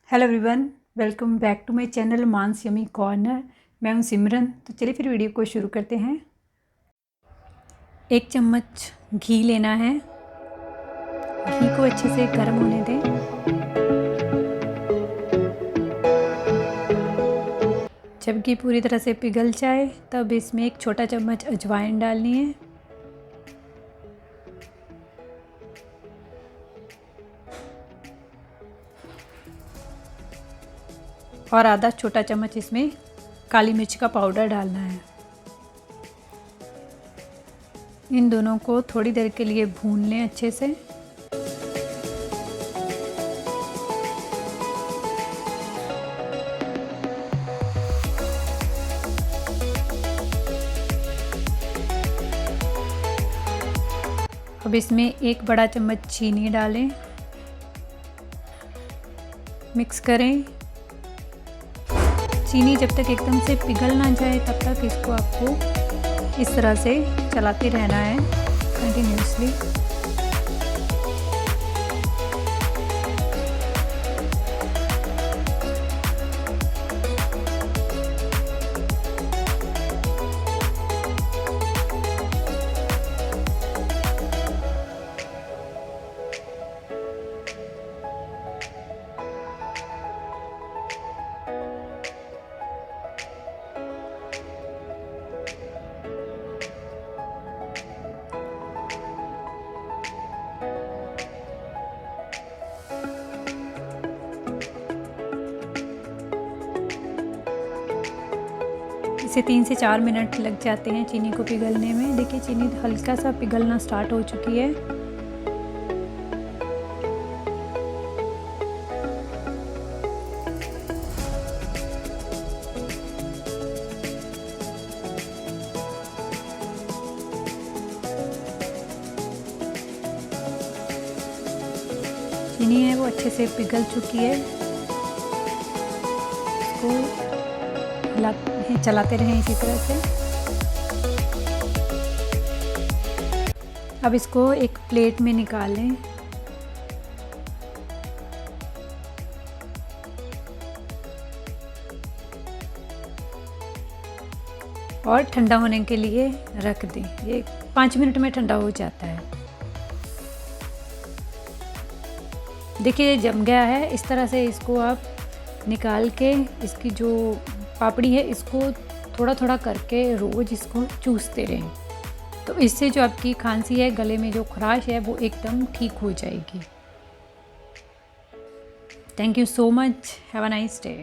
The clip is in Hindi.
Hello everyone, welcome back to my channel mom's yummy corner. मैं हूं सिमरन। तो चलिए फिर वीडियो को शुरू करते हैं। 1 चम्मच घी लेना है। घी को अच्छे से गर्म होने दें। जब घी पूरी तरह से पिघल जाए तब इसमें 1 छोटा चम्मच अजवाइन डालनी है। और आधा छोटा चम्मच इसमें काली मिर्च का पाउडर डालना है। इन दोनों को थोड़ी देर के लिए भून लें अच्छे से। अब इसमें 1 बड़ा चम्मच चीनी डालें, मिक्स करें। चीनी जब तक एकदम से पिघल ना जाए तब तक इसको आपको इस तरह से चलाते रहना है कंटिन्यूसली। इसे 3 से 4 मिनट लग जाते हैं चीनी को पिघलने में। देखिए चीनी हल्का सा पिघलना स्टार्ट हो चुकी है। चीनी है वो अच्छे से पिघल चुकी है। इसको चलाते रहें इसी तरह से। अब इसको एक प्लेट में निकालें। और ठंडा होने के लिए रख दें। ये 5 मिनट में ठंडा हो जाता है। देखिए जम गया है। इस तरह से इसको आप निकाल के इसकी जो पापड़ी है इसको थोड़ा थोड़ा करके रोज़ इसको चूसते रहें। तो इससे जो आपकी खांसी है, गले में जो खराश है वो एकदम ठीक हो जाएगी। Thank you so much. Have a nice day.